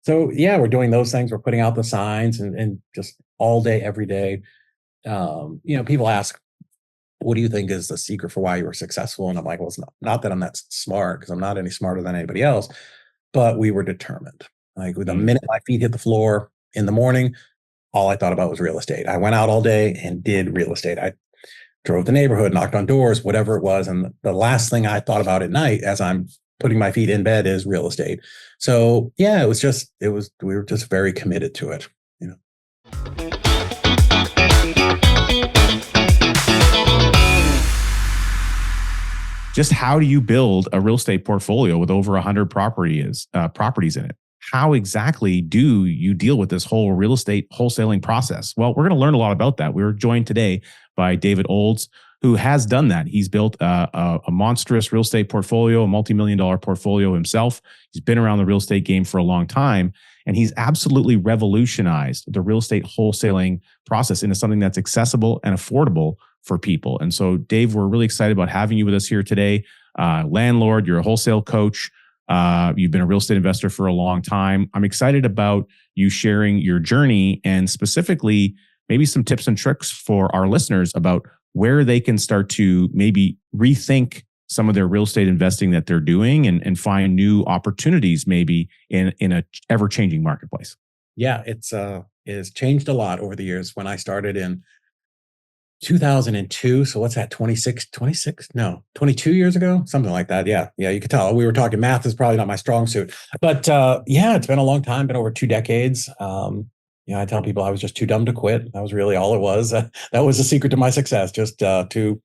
So yeah, we're doing those things. We're putting out the signs and just all day, every day. People ask, what do you think is the secret for why you were successful? And I'm like, well, it's not that I'm that smart, because I'm not any smarter than anybody else, but we were determined. Like, with the Mm. minute my feet hit the floor in the morning, all I thought about was real estate. I went out all day and did real estate. I drove the neighborhood, knocked on doors, whatever it was. And the last thing I thought about at night as I'm putting my feet in bed is real estate. So yeah, we were just very committed to it, you know. Just how do you build a real estate portfolio with over 100 properties in it? How exactly do you deal with this whole real estate wholesaling process? Well, we're going to learn a lot about that. We're joined today by David Olds, who has done that. He's built a monstrous real estate portfolio, a multi-million-dollar portfolio himself. He's been around the real estate game for a long time, and he's absolutely revolutionized the real estate wholesaling process into something that's accessible and affordable for people. And so, Dave, we're really excited about having you with us here today. Landlord, you're a wholesale coach. You've been a real estate investor for a long time. I'm excited about you sharing your journey and specifically maybe some tips and tricks for our listeners about where they can start to maybe rethink some of their real estate investing that they're doing and find new opportunities maybe in a ever-changing marketplace. Yeah, it's changed a lot over the years. When I started in 2002. So what's that? 26? No, 22 years ago, something like that. Yeah. Yeah. You could tell we were talking math is probably not my strong suit, but yeah, it's been a long time, been over 2 decades. I tell people I was just too dumb to quit. That was really all it was. That was the secret to my success. Just too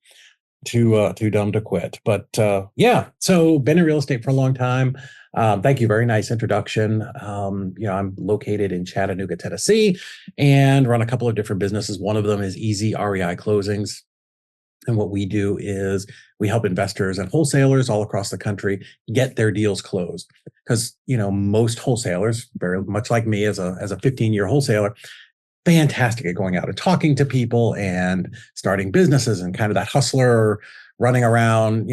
dumb to quit. But yeah, so been in real estate for a long time. Thank you. Very nice introduction. I'm located in Chattanooga, Tennessee, and run a couple of different businesses. One of them is ezREIclosings. And what we do is we help investors and wholesalers all across the country get their deals closed. Because, most wholesalers, very much like me as a 15-year wholesaler, fantastic at going out and talking to people and starting businesses and kind of that hustler running around,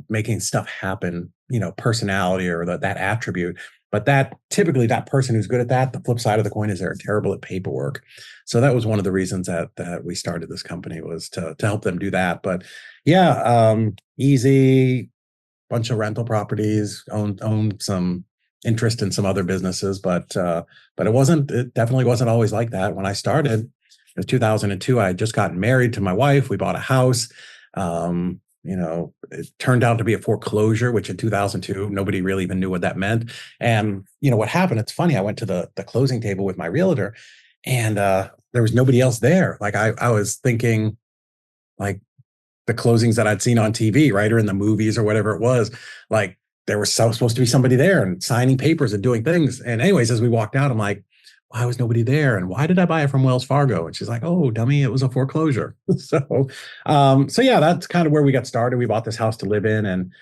making stuff happen, personality or that attribute. But typically that person who's good at that, the flip side of the coin is they're terrible at paperwork. So that was one of the reasons that we started this company, was to help them do that. But yeah, easy, bunch of rental properties, own some interest in some other businesses, but it definitely wasn't always like that. When I started in 2002, I had just gotten married to my wife. We bought a house. It turned out to be a foreclosure, which in 2002, nobody really even knew what that meant. And what happened, it's funny, I went to the closing table with my realtor, and there was nobody else there. Like I was thinking, like, the closings that I'd seen on TV, right, or in the movies or whatever it was, like, there was supposed to be somebody there and signing papers and doing things. And anyways, as we walked out, I'm like, why was nobody there? And why did I buy it from Wells Fargo? And she's like, oh, dummy, it was a foreclosure. So yeah, that's kind of where we got started. We bought this house to live in and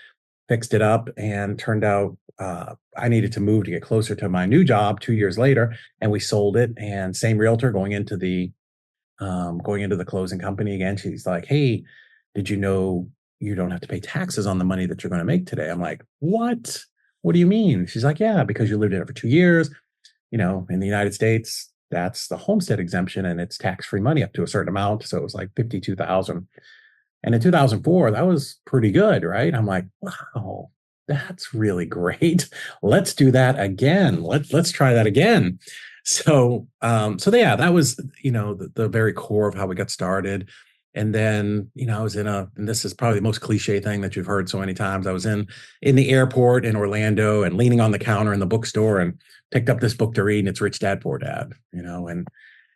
fixed it up, and turned out I needed to move to get closer to my new job 2 years later, and we sold it. And same realtor going into the closing company again. She's like, hey, did you know you don't have to pay taxes on the money that you're going to make today? I'm like, what? What do you mean? She's like, yeah, because you lived in it for 2 years. In the United States, that's the homestead exemption, and it's tax-free money up to a certain amount. So it was like 52,000. And in 2004, that was pretty good, right? I'm like, wow, that's really great. Let's do that again. Let's try that again. So yeah, that was, the very core of how we got started. And then, I was and this is probably the most cliche thing that you've heard so many times. I was in the airport in Orlando and leaning on the counter in the bookstore and picked up this book to read, and it's Rich Dad, Poor Dad, and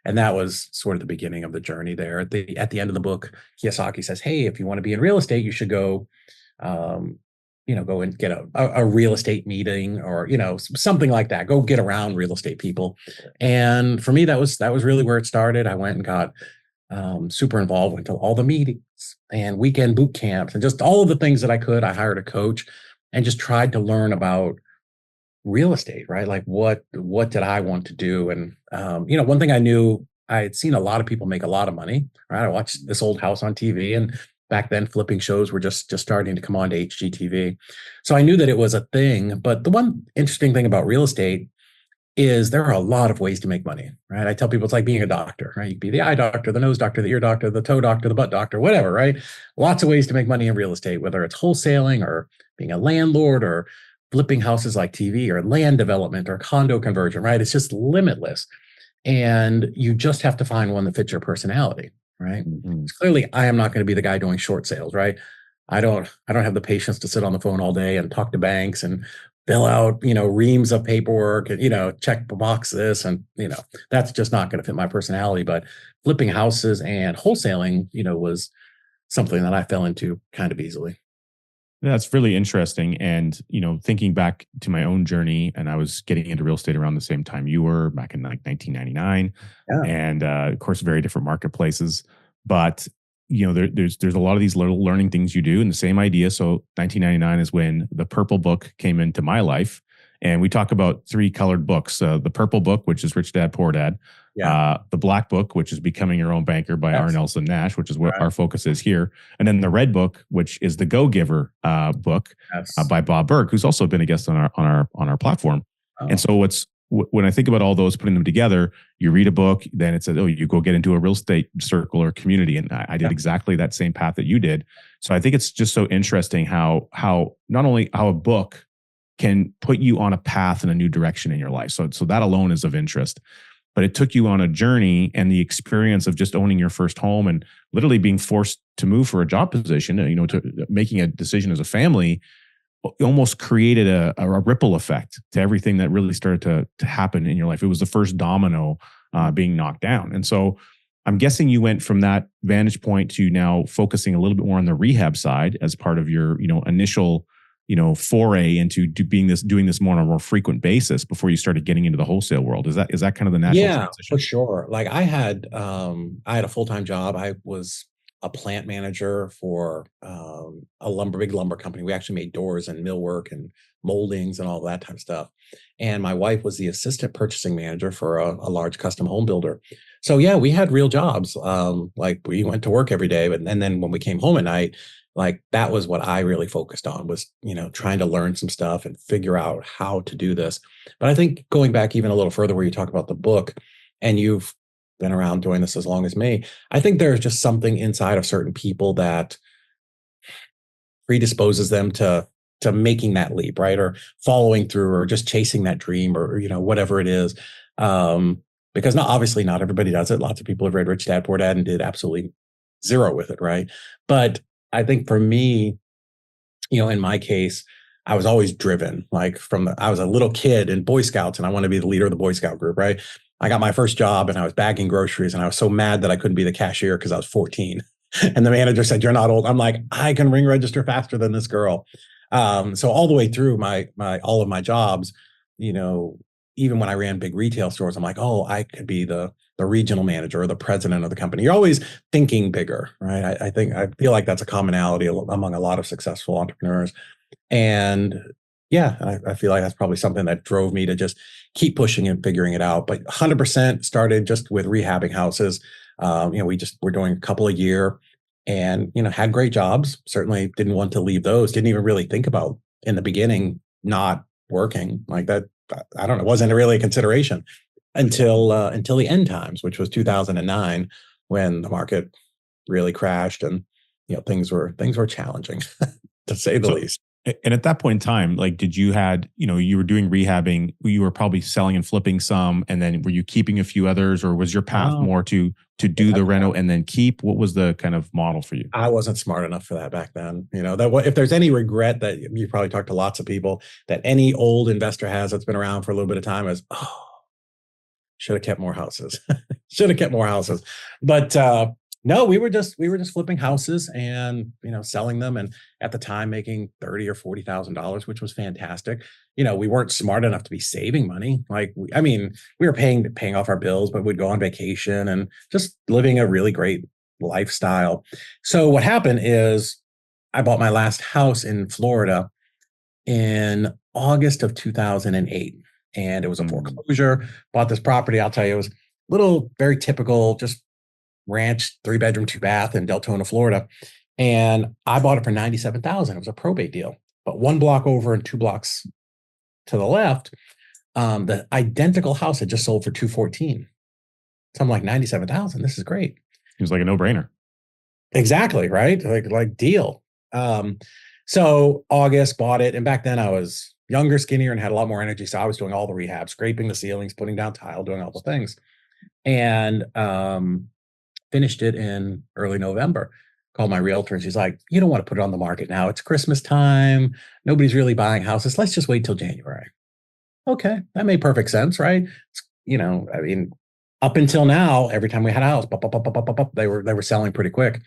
that was sort of the beginning of the journey there. At the end of the book, Kiyosaki says, hey, if you want to be in real estate, you should go, go and get a real estate meeting, or, something like that. Go get around real estate people. And for me, that was really where it started. I went and got super involved, went to all the meetings and weekend boot camps and just all of the things that I could. I hired a coach and just tried to learn about real estate, right? Like what did I want to do? And, one thing I knew, I had seen a lot of people make a lot of money, right? I watched This Old House on TV, and back then flipping shows were just starting to come on to HGTV. So I knew that it was a thing. But the one interesting thing about real estate is there are a lot of ways to make money, right? I tell people it's like being a doctor, right? You can be the eye doctor, the nose doctor, the ear doctor, the toe doctor, the butt doctor, whatever, right? Lots of ways to make money in real estate, whether it's wholesaling or being a landlord or flipping houses like TV or land development or condo conversion, right? It's just limitless. And you just have to find one that fits your personality, right? Mhm. Clearly, I am not going to be the guy doing short sales, right? I don't have the patience to sit on the phone all day and talk to banks and fill out, reams of paperwork and, check the box this and, that's just not going to fit my personality. But flipping houses and wholesaling, was something that I fell into kind of easily. That's really interesting. And, thinking back to my own journey, and I was getting into real estate around the same time you were back in like 1999. Yeah. And of course, very different marketplaces. But, there's a lot of these little learning things you do and the same idea. So 1999 is when the purple book came into my life. And we talk about three colored books, the purple book, which is Rich Dad, Poor Dad. Yeah. The black book, which is Becoming Your Own Banker by R. Yes. Nelson Nash, which is what Right. our focus is here. And then the red book, which is the Go Giver book Yes. by Bob Burg, who's also been a guest on our platform. Oh. And so when I think about all those, putting them together, you read a book, then it says, oh, you go get into a real estate circle or community. And I did exactly that same path that you did. So I think it's just so interesting how not only how a book can put you on a path in a new direction in your life. So that alone is of interest. But it took you on a journey and the experience of just owning your first home and literally being forced to move for a job position, to making a decision as a family, almost created a ripple effect to everything that really started to happen in your life. It was the first domino being knocked down. And so I'm guessing you went from that vantage point to now focusing a little bit more on the rehab side as part of your, initial, foray into doing this more on a more frequent basis before you started getting into the wholesale world. Is that kind of the natural transition? For sure. Like I had a full-time job. I was a plant manager for a big lumber company. We actually made doors and millwork and moldings and all that type of stuff. And my wife was the assistant purchasing manager for a large custom home builder. So yeah, we had real jobs. Like we went to work every day, and then when we came home at night, like that was what I really focused on was, trying to learn some stuff and figure out how to do this. But I think going back even a little further where you talk about the book and you've been around doing this as long as me, I think there's just something inside of certain people that predisposes them to making that leap, right? Or following through or just chasing that dream or, whatever it is. Because obviously not everybody does it. Lots of people have read Rich Dad, Poor Dad and did absolutely zero with it, right? But I think for me, in my case, I was always driven, like I was a little kid in Boy Scouts and I wanted to be the leader of the Boy Scout group, right? I got my first job and I was bagging groceries and I was so mad that I couldn't be the cashier because I was 14. And the manager said, "You're not old." I'm like, I can ring register faster than this girl. So all the way through all of my jobs, even when I ran big retail stores, I'm like, oh, I could be the regional manager or the president of the company. You're always thinking bigger, right? I feel like that's a commonality among a lot of successful entrepreneurs. And yeah, I feel like that's probably something that drove me to just keep pushing and figuring it out. But 100% started just with rehabbing houses. We're doing a couple a year and, had great jobs. Certainly didn't want to leave those. Didn't even really think about in the beginning, not working like that. I don't know. It wasn't really a consideration until the end times, which was 2009 when the market really crashed and, things were challenging to say the least. And at that point in time, like, did you you were doing rehabbing, you were probably selling and flipping some, and then were you keeping a few others, or was your path more to do the reno and then keep? What was the kind of model for you? I wasn't smart enough for that back then. If there's any regret that you probably talked to lots of people that any old investor has that's been around for a little bit of time is, oh, should have kept more houses. Should have kept more houses. But no, we were just flipping houses and selling them, and at the time making $30,000 or $40,000, which was fantastic. We weren't smart enough to be saving money. Like we were paying off our bills, but we'd go on vacation and just living a really great lifestyle. So what happened is I bought my last house in Florida in August of 2008, and it was a foreclosure. Bought this property. I'll tell you, it was little, very typical, just ranch, 3-bedroom, 2-bath in Deltona, Florida. And I bought it for $97,000. It was a probate deal. But one block over and 2 blocks to the left The identical house had just sold for 214. So I'm like, 97,000. This is great. It was like a no-brainer. Exactly. Right. Like deal. So August bought it. And back then I was younger, skinnier, and had a lot more energy. So I was doing all the rehab, scraping the ceilings, putting down tile, doing all the things. And finished it in early November. Called my realtor and she's like, you don't want to put it on the market now. It's Christmas time. Nobody's really buying houses. Let's just wait till January. Okay. That made perfect sense, right? I mean, up until now, every time we had a house, they were selling pretty quick.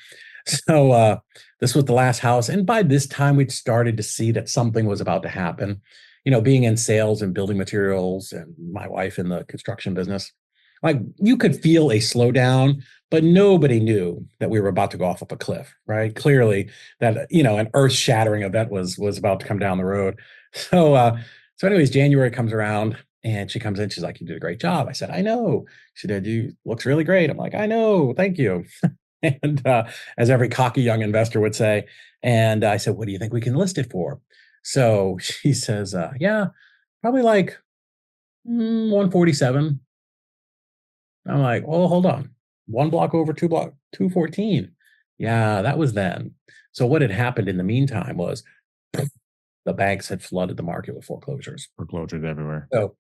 So this was the last house. And by this time, we'd started to see that something was about to happen. Being in sales and building materials and my wife in the construction business, like you could feel a slowdown, but nobody knew that we were about to go off of a cliff, right? Clearly that, an earth shattering event was about to come down the road. So anyways, January comes around and she comes in, she's like, you did a great job. I said, I know. She did. You looks really great. I'm like, I know. Thank you. And as every cocky young investor would say. And I said, what do you think we can list it for? So she says, yeah, probably like 147. I'm like, well, hold on. One block over, 214. Yeah, that was then. So what had happened in the meantime was the banks had flooded the market with foreclosures. Foreclosures everywhere. So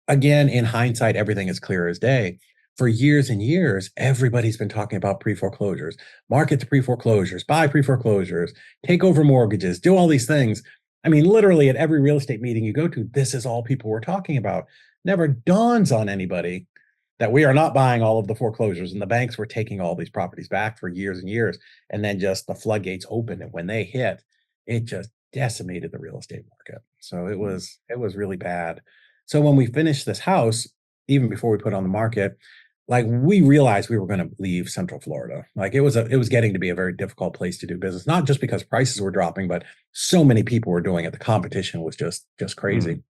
again, in hindsight, everything is clear as day. For years and years, everybody's been talking about pre-foreclosures, market to pre-foreclosures, buy pre-foreclosures, take over mortgages, do all these things. I mean, literally at every real estate meeting you go to, this is all people were talking about. Never dawns on anybody that we are not buying all of the foreclosures, and the banks were taking all these properties back for years and years. And then just the floodgates opened, and when they hit, it just decimated the real estate market. So it was really bad. So when we finished this house, even before we put it on the market, like we realized we were going to leave Central Florida. Like it was getting to be a very difficult place to do business, not just because prices were dropping, but so many people were doing it. The competition was just crazy. Mm.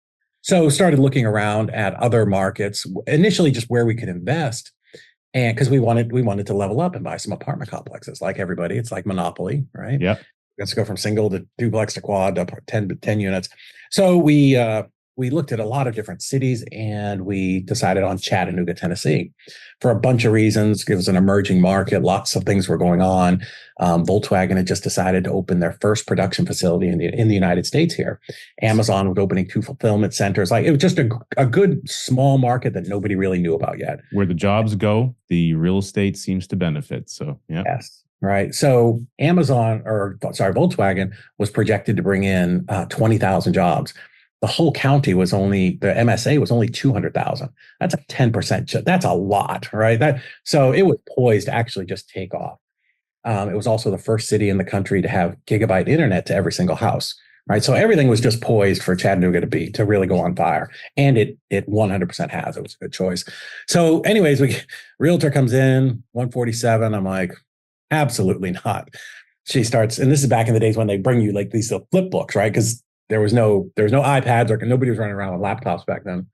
So started looking around at other markets, initially just where we could invest. And because we wanted to level up and buy some apartment complexes like everybody. It's like Monopoly, right? Yeah. Let's go from single to duplex to quad to 10 units. So we looked at a lot of different cities and we decided on Chattanooga, Tennessee for a bunch of reasons. It was an emerging market. Lots of things were going on. Volkswagen had just decided to open their first production facility in the United States here. Amazon was opening 2 fulfillment centers. Like it was just a good small market that nobody really knew about yet. Where the jobs go, the real estate seems to benefit. So, yeah. Yes. Right. So Volkswagen was projected to bring in 20,000 jobs. The whole county the MSA was only 200,000. That's a 10%. That's a lot, right? So it was poised to actually just take off. It was also the first city in the country to have gigabit internet to every single house, right? So everything was just poised for Chattanooga to really go on fire. And it 100% has. It was a good choice. So anyways, realtor comes in, 147. I'm like, absolutely not. She starts, and this is back in the days when they bring you like these flip books, right? Because there was no iPads or nobody was running around with laptops back then.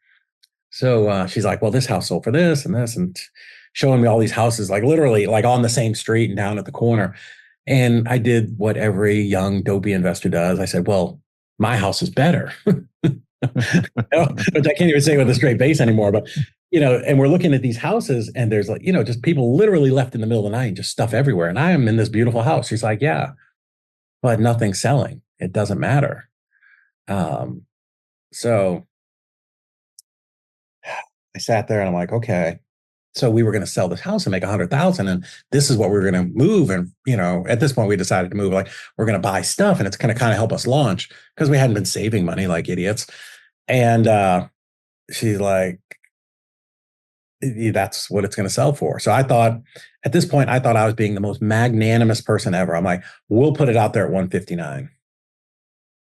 So she's like, well, this house sold for this and showing me all these houses, like literally like on the same street and down at the corner. And I did what every young dopey investor does. I said, well, my house is better. Which I can't even say with a straight face anymore, but and we're looking at these houses and there's like, just people literally left in the middle of the night and just stuff everywhere. And I am in this beautiful house. She's like, yeah, but nothing's selling. It doesn't matter. So I sat there and I'm like, okay, so we were going to sell this house and make 100,000 and this is what we were going to move. And, at this point we decided to move, like we're going to buy stuff and it's going to kind of help us launch because we hadn't been saving money like idiots. And, she's like, that's what it's going to sell for. So at this point, I thought I was being the most magnanimous person ever. I'm like, we'll put it out there at 159.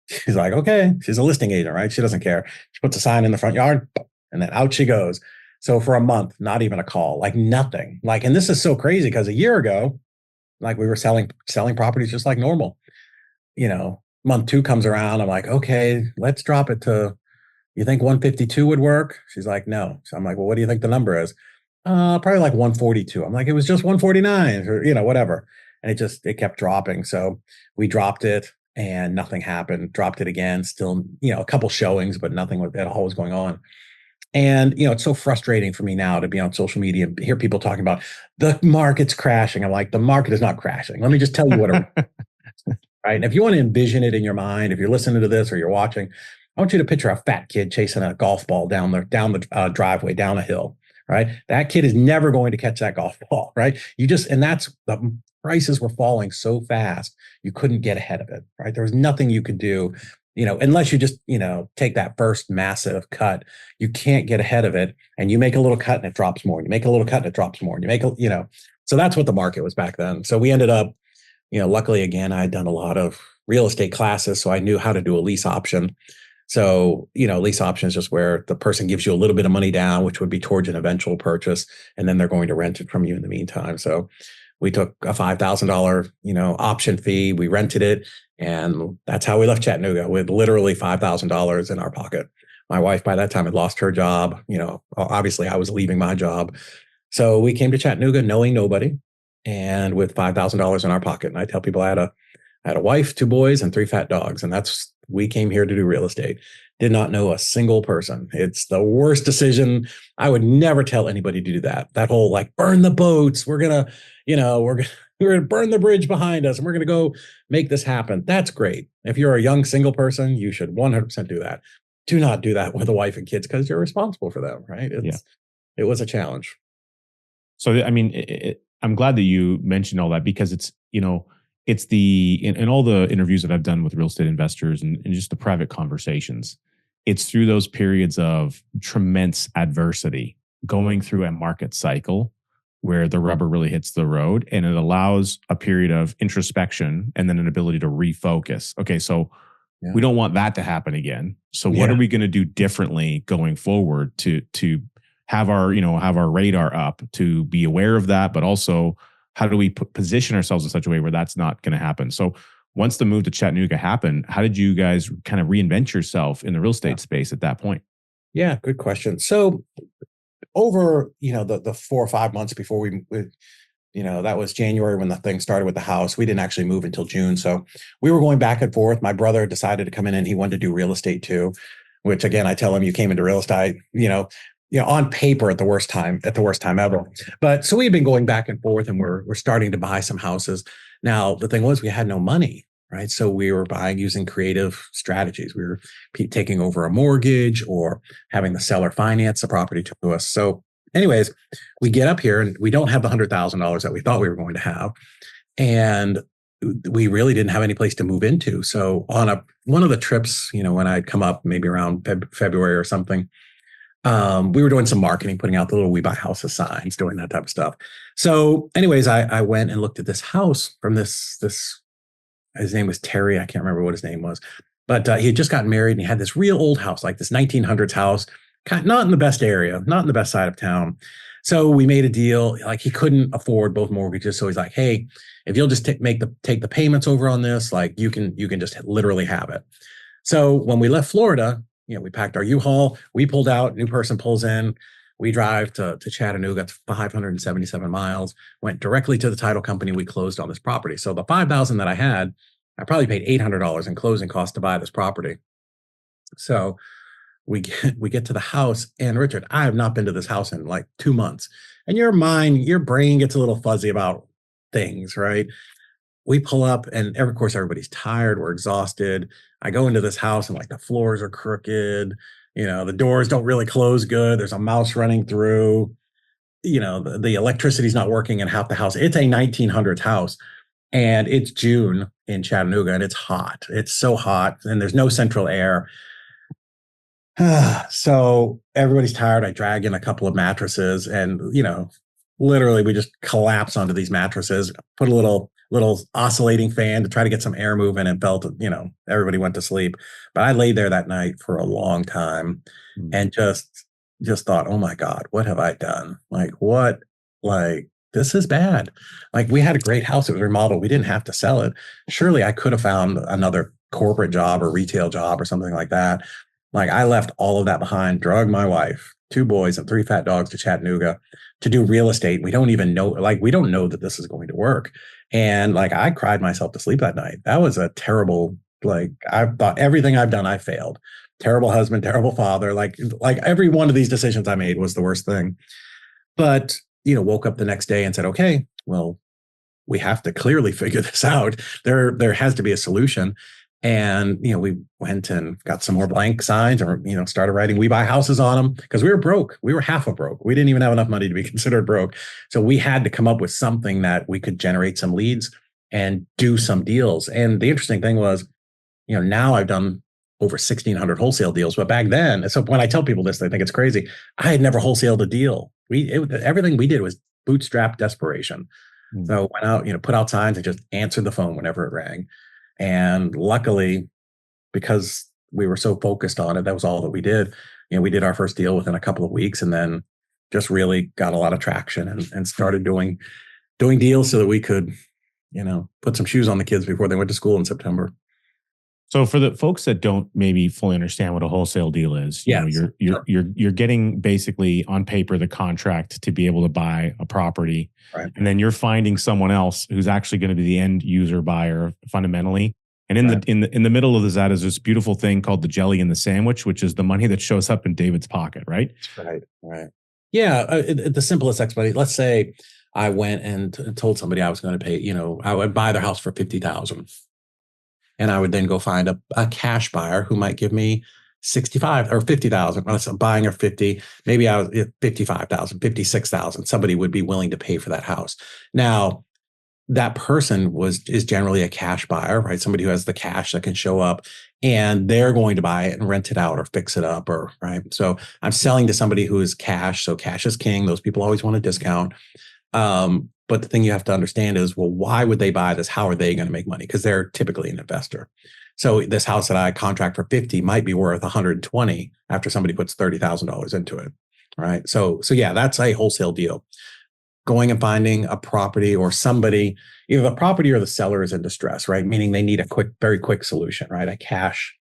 She's like, okay. She's a listing agent, right? She doesn't care. She puts a sign in the front yard and then out she goes. So for a month, not even a call, like nothing. Like, and this is so crazy because a year ago, like we were selling properties just like normal. Month 2 comes around. I'm like, okay, let's drop it to, you think 152 would work? She's like, no. So I'm like, well, what do you think the number is? Probably like 142. I'm like, it was just 149 or, whatever. And it kept dropping. So we dropped it. and nothing happened. Dropped it again, still, a couple showings, but nothing at all was going on. And, it's so frustrating for me now to be on social media and hear people talking about the market's crashing. I'm like, the market is not crashing. Let me just tell you what it right. And if you want to envision it in your mind, if you're listening to this or you're watching, I want you to picture a fat kid chasing a golf ball down the driveway, down a hill, right? That kid is never going to catch that golf ball, right? And that's the prices were falling so fast, you couldn't get ahead of it, right? There was nothing you could do, unless you just, take that first massive cut. You can't get ahead of it, and you make a little cut and it drops more. And you make a little cut and it drops more. And you make so that's what the market was back then. So we ended up, luckily again, I had done a lot of real estate classes, so I knew how to do a lease option. So, lease option is just where the person gives you a little bit of money down, which would be towards an eventual purchase, and then they're going to rent it from you in the meantime. So we took a $5,000, option fee. We rented it, and that's how we left Chattanooga, with literally $5,000 in our pocket. My wife by that time had lost her job. Obviously I was leaving my job. So we came to Chattanooga knowing nobody and with $5,000 in our pocket. And I tell people I had a wife, 2 boys, and 3 fat dogs. And we came here to do real estate. Did not know a single person. It's the worst decision. I would never tell anybody to do that. That whole burn the boats. We're going to burn the bridge behind us and we're going to go make this happen. That's great. If you're a young single person, you should 100% do that. Do not do that with a wife and kids, because you're responsible for them, right? It was a challenge. So, I mean, I'm glad that you mentioned all that, because it's in all the interviews that I've done with real estate investors and just the private conversations, it's through those periods of tremendous adversity, going through a market cycle where the rubber really hits the road, and it allows a period of introspection and then an ability to refocus. Okay, so we don't want that to happen again. So what are we going to do differently going forward to have our radar up, to be aware of that, but also how do we position ourselves in such a way where that's not going to happen? So once the move to Chattanooga happened, how did you guys kind of reinvent yourself in the real estate space at that point? Yeah, good question. So over, the 4 or 5 months before we that was January when the thing started with the house. We didn't actually move until June. So we were going back and forth. My brother decided to come in and he wanted to do real estate too, which again, I tell him, you came into real estate, on paper at the worst time ever. But so we've been going back and forth, and we're starting to buy some houses. Now, the thing was, we had no money, right? So we were buying using creative strategies. We were taking over a mortgage or having the seller finance the property to us. So anyways, we get up here and we don't have the $100,000 that we thought we were going to have. And we really didn't have any place to move into. So on one of the trips, when I'd come up maybe around February or something, we were doing some marketing, putting out the little "We Buy Houses" signs, doing that type of stuff. So anyways, I went and looked at this house from this, his name was Terry. I can't remember what his name was, but he had just gotten married and he had this real old house, like this 1900s house, not in the best area, not in the best side of town. So we made a deal. Like, he couldn't afford both mortgages. So he's like, hey, if you'll just take the payments over on this, like you can just literally have it. So when we left Florida, we packed our U-Haul, we pulled out, new person pulls in, we drive to Chattanooga, it's 577 miles, went directly to the title company. We closed on this property. So the $5,000 that I had, I probably paid $800 in closing costs to buy this property. So we get to the house, and Richard, I have not been to this house in like 2 months. And your brain gets a little fuzzy about things, right? We pull up, and of course, everybody's tired. We're exhausted. I go into this house, and like the floors are crooked. The doors don't really close good. There's a mouse running through. The electricity's not working in half the house. It's a 1900s house, and it's June in Chattanooga, and it's hot. It's so hot, and there's no central air. So everybody's tired. I drag in a couple of mattresses, and literally we just collapse onto these mattresses, put a little oscillating fan to try to get some air moving, and felt, everybody went to sleep. But I laid there that night for a long time and just thought, oh my God, what have I done? This is bad. Like, we had a great house. It was remodeled. We didn't have to sell it. Surely I could have found another corporate job or retail job or something like that. Like, I left all of that behind, drug my wife 2 boys and 3 fat dogs to Chattanooga to do real estate. We don't even know, like, we don't know that this is going to work. And like, I cried myself to sleep that night. That was a terrible, like, I thought everything I've done, I failed. Terrible husband, terrible father. Like every one of these decisions I made was the worst thing. But, woke up the next day and said, okay, well, we have to clearly figure this out. There has to be a solution. And, we went and got some more blank signs or, started writing, we buy houses on them because we were broke. We were half a broke. We didn't even have enough money to be considered broke. So we had to come up with something that we could generate some leads and do some deals. And the interesting thing was, now I've done over 1,600 wholesale deals. But back then, so when I tell people this, they think it's crazy. I had never wholesaled a deal. Everything we did was bootstrap desperation. So went out, put out signs and just answered the phone whenever it rang. And luckily, because we were so focused on it, that was all that we did. We did our first deal within a couple of weeks and then just really got a lot of traction and started doing deals so that we could, put some shoes on the kids before they went to school in September. So for the folks that don't maybe fully understand what a wholesale deal is, you're getting basically on paper the contract to be able to buy a property, right. And then you're finding someone else who's actually going to be the end user buyer fundamentally. And in the middle of that is this beautiful thing called the jelly in the sandwich, which is the money that shows up in David's pocket, right? Right. Yeah, the simplest explanation. Let's say I went and told somebody I was going to pay. I would buy their house for $50,000. And I would then go find a cash buyer who might give me 65 or 50,000. When I'm buying a 50, maybe I was 55,000, 56,000. Somebody would be willing to pay for that house. Now, that person is generally a cash buyer, right? Somebody who has the cash that can show up and they're going to buy it and rent it out or fix it up right. So I'm selling to somebody who is cash. So cash is king. Those people always want a discount. But the thing you have to understand is, well, why would they buy this? How are they going to make money? Because they're typically an investor. So this house that I contract for 50 might be worth 120 after somebody puts $30,000 into it. Right. So yeah, that's a wholesale deal. Going and finding a property or somebody, either the property or the seller is in distress, right? Meaning they need a very quick solution, right? A cash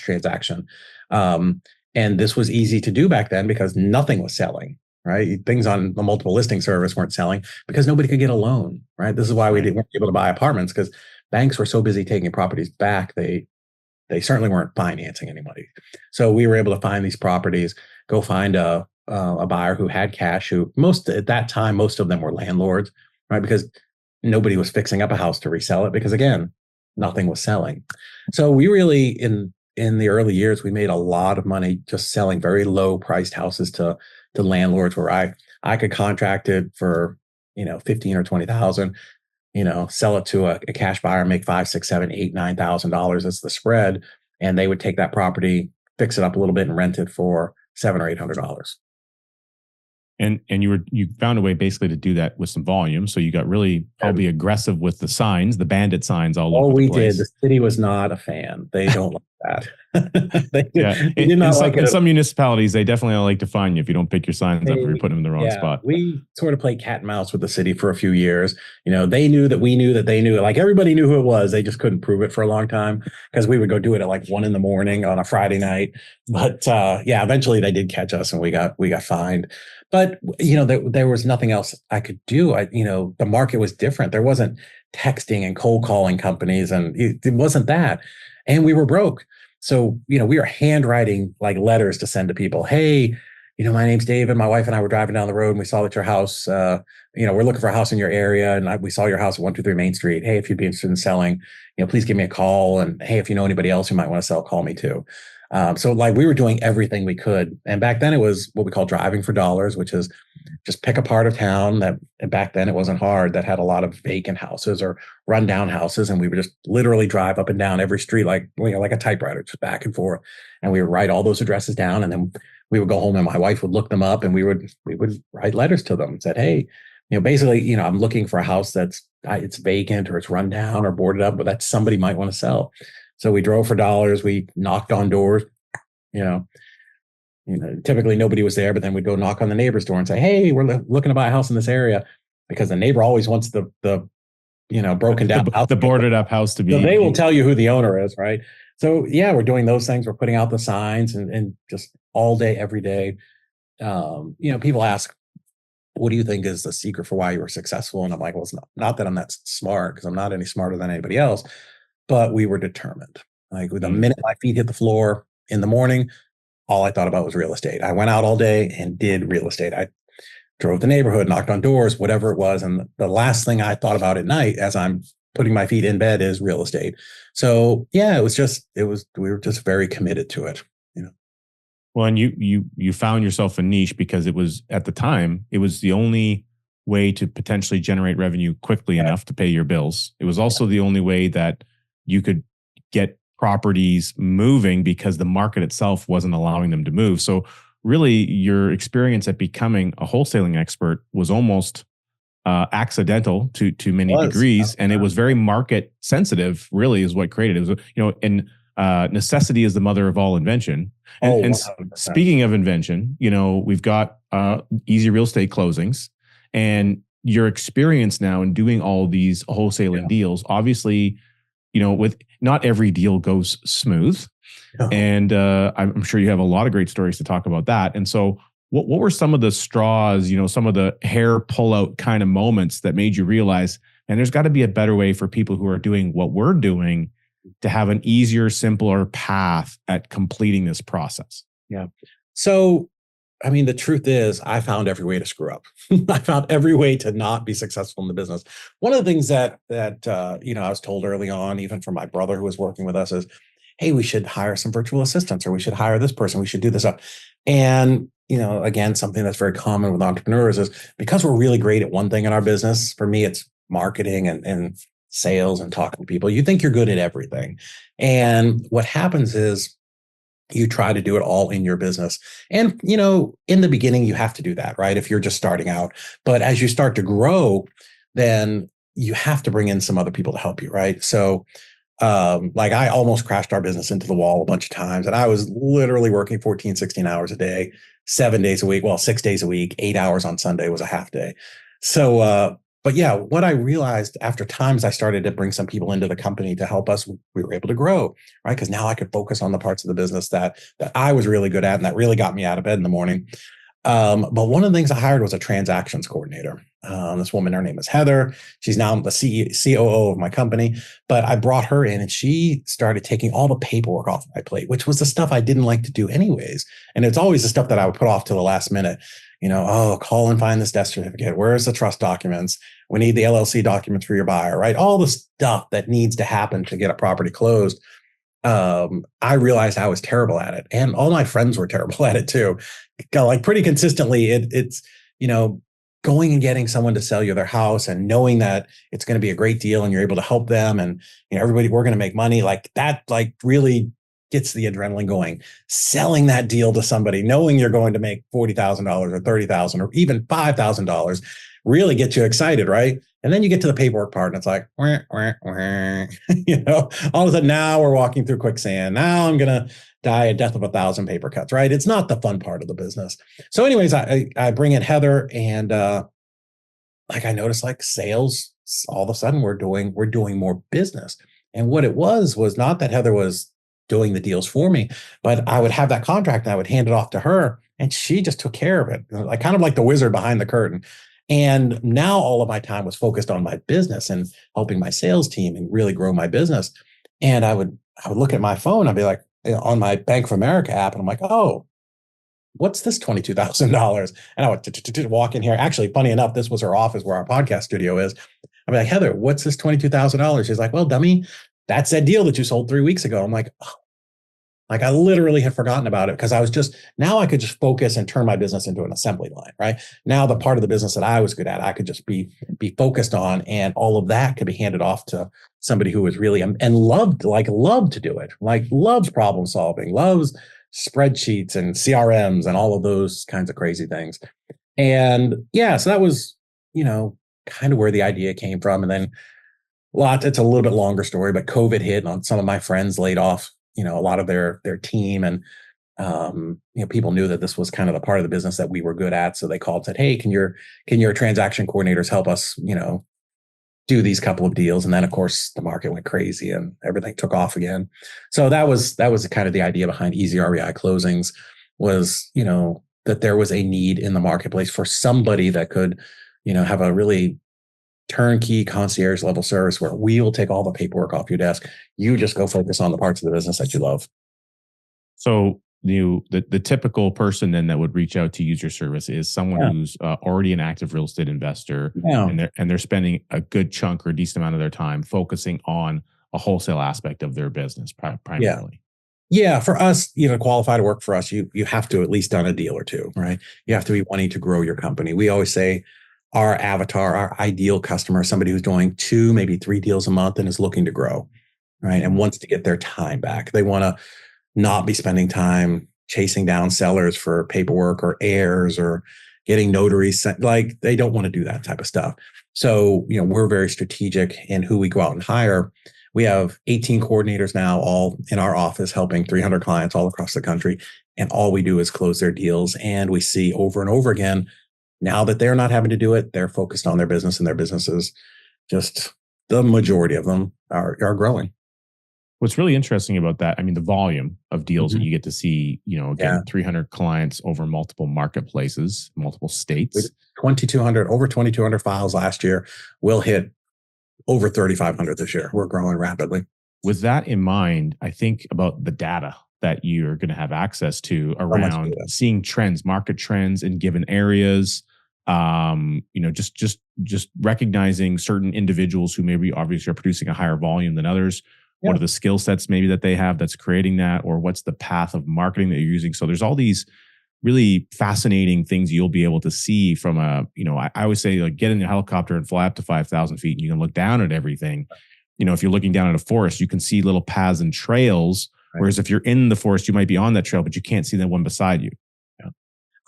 transaction. And this was easy to do back then because nothing was selling. Right. Things on the multiple listing service weren't selling because nobody could get a loan. Right. This is why we weren't able to buy apartments because banks were so busy taking properties back. They certainly weren't financing anybody. So we were able to find these properties, go find a buyer who had cash, who at that time, most of them were landlords, right? Because nobody was fixing up a house to resell it because, again, nothing was selling. So we really, in the early years, we made a lot of money just selling very low priced houses to landlords where I could contract it for, 15 or 20,000, sell it to a cash buyer, make $5,000, $6,000, $7,000, $8,000, $9,000 as the spread. And they would take that property, fix it up a little bit and rent it for $700 or $800. And you found a way basically to do that with some volume. So you got really probably aggressive with the signs, the bandit signs all over the place. We did. The city was not a fan. They don't like that. They did not like it. In some municipalities, they definitely don't like to fine you if you don't pick your signs up or you're putting them in the wrong spot. We sort of played cat and mouse with the city for a few years. They knew that we knew that they knew it. Like everybody knew who it was. They just couldn't prove it for a long time because we would go do it at like 1 a.m. on a Friday night. But eventually they did catch us and we got fined. But, there was nothing else I could do. The market was different. There wasn't texting and cold calling companies and it wasn't that. And we were broke. So, we were handwriting like letters to send to people. Hey, my name's David. My wife and I were driving down the road and we saw that your house, we're looking for a house in your area. And we saw your house at 123 Main Street. Hey, if you'd be interested in selling, please give me a call. And hey, if you know anybody else who might want to sell, call me too. So like we were doing everything we could. And back then it was what we call driving for dollars, which is just pick a part of town that back then it wasn't hard, that had a lot of vacant houses or rundown houses. And we would just literally drive up and down every street, like a typewriter, just back and forth. And we would write all those addresses down. And then we would go home and my wife would look them up and we would write letters to them and said, hey, basically, I'm looking for a house it's vacant or it's run down or boarded up, but that somebody might want to sell. So we drove for dollars. We knocked on doors, typically nobody was there, but then we'd go knock on the neighbor's door and say, hey, we're looking to buy a house in this area because the neighbor always wants the broken down house. The boarded up house to be. So they will tell you who the owner is, right? So yeah, we're doing those things. We're putting out the signs and just all day, every day. people ask, what do you think is the secret for why you were successful? And I'm like, well, it's not that I'm that smart, because I'm not any smarter than anybody else, but we were determined. Like the minute my feet hit the floor in the morning, all I thought about was real estate. I went out all day and did real estate. I drove the neighborhood, knocked on doors, whatever it was. And the last thing I thought about at night as I'm putting my feet in bed is real estate. So yeah, we were just very committed to it. Well, and you found yourself a niche because it was, at the time, it was the only way to potentially generate revenue quickly enough to pay your bills. It was also the only way that you could get properties moving because the market itself wasn't allowing them to move. So really, your experience at becoming a wholesaling expert was almost accidental to many degrees, and it was very market sensitive. Really, is what created it. Was, and necessity is the mother of all invention. And speaking of invention, we've got Easy Real Estate Closings, and your experience now in doing all these wholesaling deals. Obviously, with not every deal goes smooth, and I'm sure you have a lot of great stories to talk about that. And so, what were some of the straws, some of the hair pullout kind of moments that made you realize, and there's got to be a better way for people who are doing what we're doing to have an easier, simpler path at completing this process? Yeah. So, the truth is, I found every way to screw up. I found every way to not be successful in the business. One of the things that I was told early on, even from my brother who was working with us, is, hey, we should hire some virtual assistants, or we should hire this person. We should do this up. And, again, something that's very common with entrepreneurs is, because we're really great at one thing in our business, for me, it's marketing and sales and talking to people. You think you're good at everything. And what happens is you try to do it all in your business. And, in the beginning, you have to do that, right? If you're just starting out. But as you start to grow, then you have to bring in some other people to help you, right? So, I almost crashed our business into the wall a bunch of times. And I was literally working 14, 16 hours a day, 7 days a week. Well, 6 days a week, 8 hours on Sunday was a half day. So, but yeah, what I realized after times I started to bring some people into the company to help us, we were able to grow, right? Because now I could focus on the parts of the business that I was really good at, and that really got me out of bed in the morning. But one of the things I hired was a transactions coordinator. This woman, her name is Heather. She's now the COO of my company. But I brought her in, and she started taking all the paperwork off my plate, which was the stuff I didn't like to do anyways. And it's always the stuff that I would put off to the last minute. Call and find this death certificate. Where's the trust documents? We need the LLC documents for your buyer, right? All the stuff that needs to happen to get a property closed. I realized I was terrible at it, and all my friends were terrible at it too. Like pretty consistently, it's going and getting someone to sell you their house and knowing that it's going to be a great deal and you're able to help them, and everybody, we're going to make money, like that, like really gets the adrenaline going. Selling that deal to somebody, knowing you're going to make $40,000 or $30,000 or even $5,000, really gets you excited, right? And then you get to the paperwork part, and it's like, wah, wah, wah. All of a sudden now we're walking through quicksand. Now I'm gonna die a death of 1,000 paper cuts, right? It's not the fun part of the business. So, anyways, I bring in Heather, and I noticed sales, all of a sudden we're doing more business. And what it was not that Heather was doing the deals for me, but I would have that contract and I would hand it off to her, and she just took care of it, kind of like the wizard behind the curtain. And now all of my time was focused on my business and helping my sales team and really grow my business. And I would look at my phone, I'd be like, on my Bank of America app, and I'm like, oh, what's this $22,000? And I would walk in here. Actually, funny enough, this was her office where our podcast studio is. I'd be like, Heather, what's this $22,000? She's like, well, dummy, that's that deal that you sold 3 weeks ago. I'm like, oh. I literally had forgotten about it, because now I could just focus and turn my business into an assembly line, right? Now the part of the business that I was good at, I could just be focused on, and all of that could be handed off to somebody who was really, and loved to do it, loves problem solving, loves spreadsheets and CRMs and all of those kinds of crazy things. And yeah, so that was, kind of where the idea came from. And then it's a little bit longer story, but COVID hit, and some of my friends laid off a lot of their team, and people knew that this was kind of the part of the business that we were good at. So they called and said, hey, can your transaction coordinators help us, do these couple of deals? And then of course the market went crazy and everything took off again. So that was kind of the idea behind ezREIclosings was, that there was a need in the marketplace for somebody that could, have a really turnkey concierge level service where we will take all the paperwork off your desk. You just go focus on the parts of the business that you love. So the typical person then that would reach out to use your service is someone who's already an active real estate investor, and they're spending a good chunk or a decent amount of their time focusing on a wholesale aspect of their business primarily. Yeah, for us, to qualify to work for us, you have to at least done a deal or two, right? You have to be wanting to grow your company. We always say our avatar, our ideal customer is somebody who's doing 2, maybe 3 deals a month and is looking to grow, right? And wants to get their time back. They want to not be spending time chasing down sellers for paperwork or heirs or getting notaries sent. Like, they don't want to do that type of stuff. So, we're very strategic in who we go out and hire. We have 18 coordinators now, all in our office, helping 300 clients all across the country. And all we do is close their deals. And we see over and over again, now that they're not having to do it, they're focused on their business, and their businesses, just the majority of them are growing. What's really interesting about that, I mean, the volume of deals that you get to see, again, 300 clients over multiple marketplaces, multiple states. 2,200, over 2,200 files last year. We'll hit over 3,500 this year. We're growing rapidly. With that in mind, I think about the data that you're going to have access to around seeing trends, market trends in given areas. Just recognizing certain individuals who maybe obviously are producing a higher volume than others. What are the skill sets maybe that they have that's creating that, or what's the path of marketing that you're using? So there's all these really fascinating things you'll be able to see from I always say, like, get in a helicopter and fly up to 5,000 feet and you can look down at everything. If you're looking down at a forest, you can see little paths and trails. Right. Whereas if you're in the forest, you might be on that trail, but you can't see the one beside you.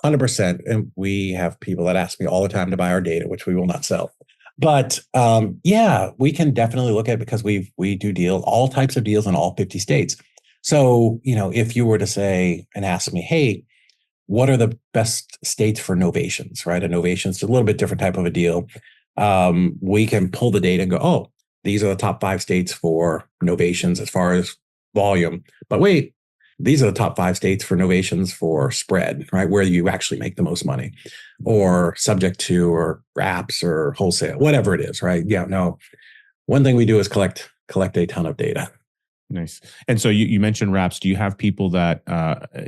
100%. And we have people that ask me all the time to buy our data, which we will not sell. But we can definitely look at it because we do all types of deals in all 50 states. So, if you were to say and ask me, hey, what are the best states for novations, right? A novation is a little bit different type of a deal. We can pull the data and go, oh, these are the top 5 states for novations as far as volume. But wait, these are the top 5 states for novations for spread, right? Where you actually make the most money, or subject to, or wraps, or wholesale, whatever it is, right? Yeah, no. One thing we do is collect a ton of data. Nice. And so you mentioned wraps. Do you have people that,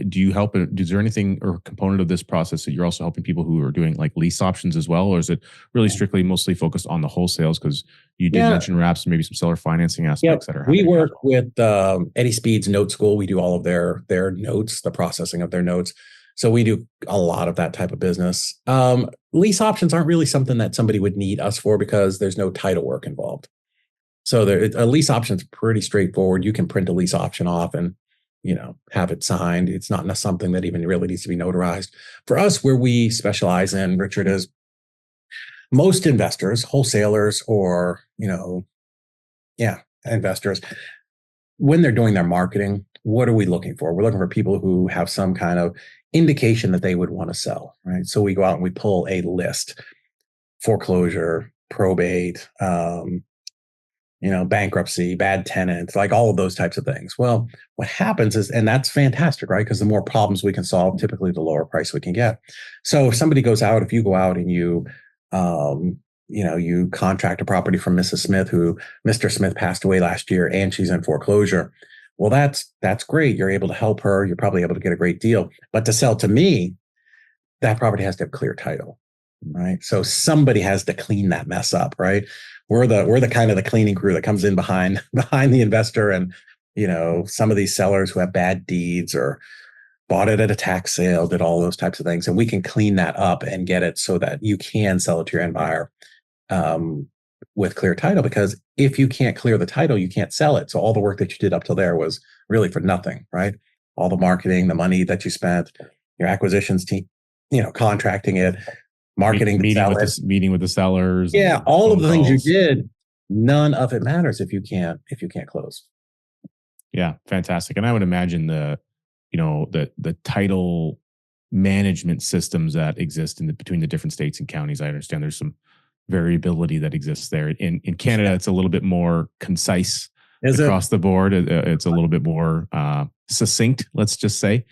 do you help? Is there anything or component of this process that you're also helping people who are doing like lease options as well? Or is it really strictly mostly focused on the wholesales? Because you did mention wraps and maybe some seller financing aspects that are happening. We work with Eddie Speed's Note School. We do all of their notes, the processing of their notes. So we do a lot of that type of business. Lease options aren't really something that somebody would need us for because there's no title work involved. So a lease option is pretty straightforward. You can print a lease option off and, have it signed. It's not something that even really needs to be notarized. For us, where we specialize in, Richard, is most investors, wholesalers, or, investors, when they're doing their marketing, what are we looking for? We're looking for people who have some kind of indication that they would want to sell, right? So we go out and we pull a list: foreclosure, probate, bankruptcy, bad tenants, like all of those types of things. Well, what happens is, and that's fantastic, right? Because the more problems we can solve, typically the lower price we can get. So if somebody goes out, if you go out and you contract a property from Mrs. Smith, who Mr. Smith passed away last year and she's in foreclosure. Well, that's great. You're able to help her. You're probably able to get a great deal. But to sell to me, that property has to have clear title, right? So somebody has to clean that mess up, right? We're the kind of the cleaning crew that comes in behind the investor, and some of these sellers who have bad deeds or bought it at a tax sale, did all those types of things, and we can clean that up and get it so that you can sell it to your end buyer with clear title. Because if you can't clear the title, you can't sell it. So all the work that you did up till there was really for nothing, right? All the marketing, the money that you spent, your acquisitions team, contracting it, marketing, meeting with the sellers. Yeah, all of the things you did, none of it matters if you can't close. Yeah, fantastic. And I would imagine the title management systems that exist between the different states and counties. I understand there's some variability that exists there. In Canada, it's a little bit more concise across the board. It's a little bit more succinct, let's just say.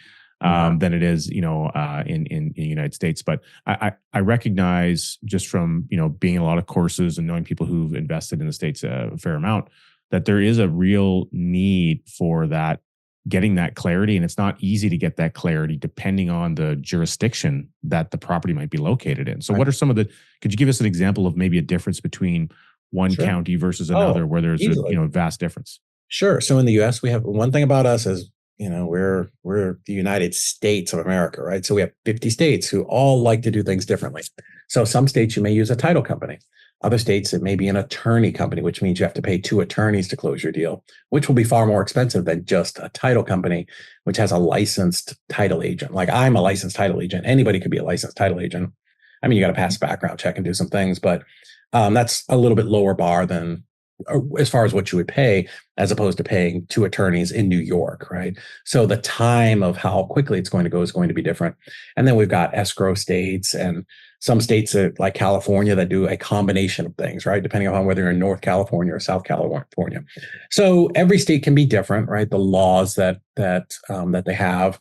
Yeah. than it is, in the United States. But I recognize just from being in a lot of courses and knowing people who've invested in the States a fair amount that there is a real need for that, getting that clarity. And it's not easy to get that clarity depending on the jurisdiction that the property might be located in. So Right. what are could you give us an example of maybe a difference between one Sure. county versus Oh, another where there's a easily. vast difference? Sure. So in the US, we have one thing about us is, we're the United States of America, right? So we have 50 states who all like to do things differently. So some states you may use a title company. Other states, it may be an attorney company, which means you have to pay two attorneys to close your deal, which will be far more expensive than just a title company, which has a licensed title agent. Like I'm a licensed title agent. Anybody could be a licensed title agent. I mean, you got to pass a background check and do some things, but that's a little bit lower bar than as far as what you would pay, as opposed to paying two attorneys in New York, right? So the time of how quickly it's going to go is going to be different. And then we've got escrow states and some states that, like California, that do a combination of things, right? Depending on whether you're in North California or South California. So every state can be different, right? The laws that they have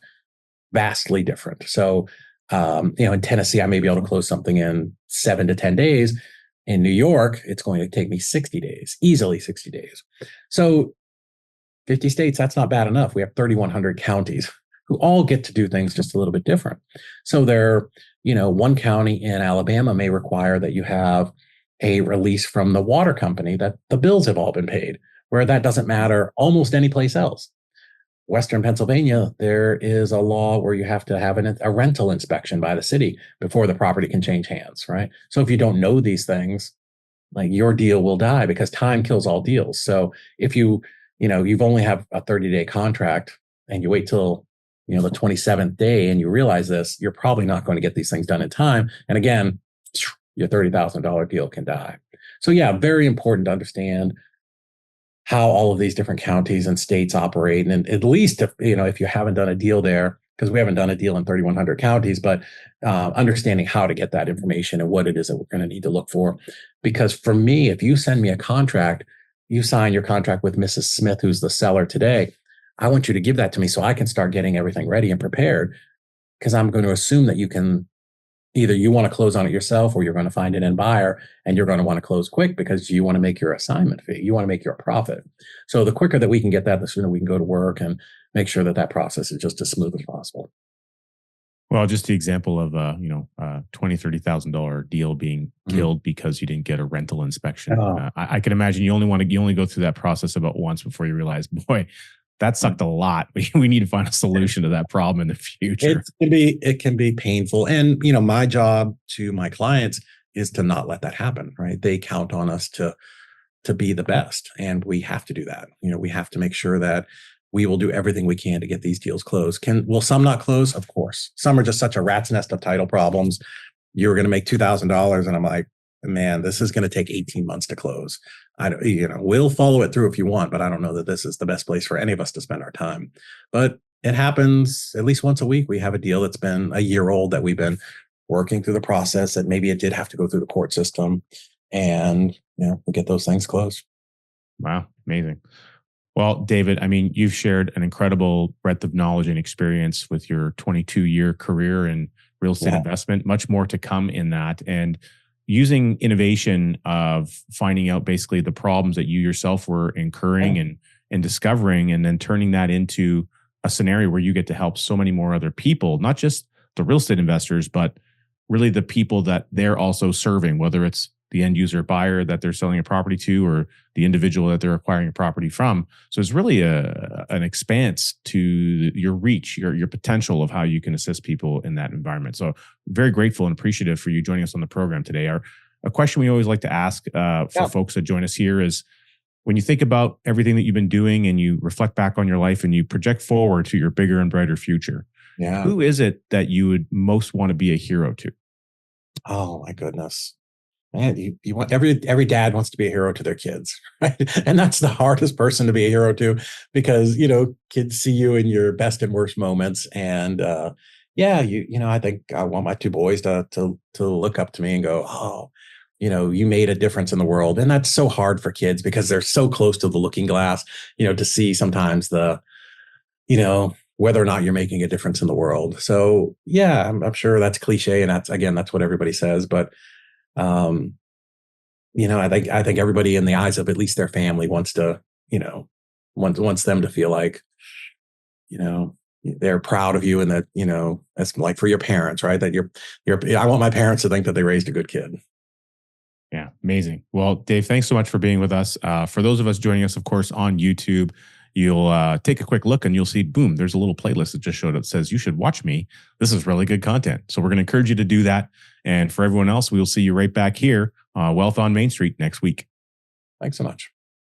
vastly different. So in Tennessee, I may be able to close something in 7 to 10 days. In New York, it's going to take me 60 days, easily 60 days. So 50 states, that's not bad enough. We have 3,100 counties who all get to do things just a little bit different. So one county in Alabama may require that you have a release from the water company that the bills have all been paid, where that doesn't matter almost any place else. Western Pennsylvania, there is a law where you have to have a rental inspection by the city before the property can change hands, right? So if you don't know these things, like your deal will die because time kills all deals. So if you've only have a 30-day contract and you wait till, the 27th day and you realize this, you're probably not going to get these things done in time. And again, your $30,000 deal can die. So yeah, very important to understand how all of these different counties and states operate. And at least if you haven't done a deal there, because we haven't done a deal in 3,100 counties, but understanding how to get that information and what it is that we're going to need to look for. Because for me, if you send me a contract, you sign your contract with Mrs. Smith, who's the seller today, I want you to give that to me so I can start getting everything ready and prepared, because I'm going to assume that either you want to close on it yourself or you're going to find an end buyer and you're going to want to close quick because you want to make your assignment fee. You want to make your profit. So the quicker that we can get that, the sooner we can go to work and make sure that process is just as smooth as possible. Well, just the example of $20,000-$30,000 deal being killed because you didn't get a rental inspection. I can imagine you only go through that process about once before you realize, boy, that sucked a lot. We need to find a solution to that problem in the future. It can be painful. And, my job to my clients is to not let that happen, right? They count on us to be the best. And we have to do that. We have to make sure that we will do everything we can to get these deals closed. Will some not close? Of course. Some are just such a rat's nest of title problems. You're going to make $2,000. And I'm like, man, this is going to take 18 months to close. We'll follow it through if you want, but I don't know that this is the best place for any of us to spend our time. But it happens at least once a week. We have a deal that's been a year old that we've been working through the process, that maybe it did have to go through the court system, and we get those things closed. Wow. Amazing. Well, David, I mean, you've shared an incredible breadth of knowledge and experience with your 22-year career in real estate investment, much more to come in that. And using innovation of finding out basically the problems that you yourself were incurring and discovering, and then turning that into a scenario where you get to help so many more other people, not just the real estate investors, but really the people that they're also serving, whether it's the end user buyer that they're selling a property to or the individual that they're acquiring a property from. So it's really an expanse to your reach, your potential of how you can assist people in that environment. So very grateful and appreciative for you joining us on the program today. A question we always like to ask for folks that join us here is, when you think about everything that you've been doing and you reflect back on your life and you project forward to your bigger and brighter future, who is it that you would most want to be a hero to? Oh my goodness. Man, you want every dad wants to be a hero to their kids, right? And that's the hardest person to be a hero to, because kids see you in your best and worst moments. And I think I want my two boys to look up to me and go, oh, you made a difference in the world. And that's so hard for kids because they're so close to the looking glass, to see sometimes the whether or not you're making a difference in the world. So yeah, I'm sure that's cliche, and that's what everybody says. But I think everybody in the eyes of at least their family wants to, wants them to feel like, they're proud of you, and that, that's like for your parents, right? That I want my parents to think that they raised a good kid. Yeah, amazing. Well, Dave, thanks so much for being with us. For those of us joining us, of course, on YouTube, you'll take a quick look and you'll see, boom, there's a little playlist that just showed up that says, you should watch me. This is really good content. So we're going to encourage you to do that. And for everyone else, we'll see you right back here, Wealth on Main Street next week. Thanks so much.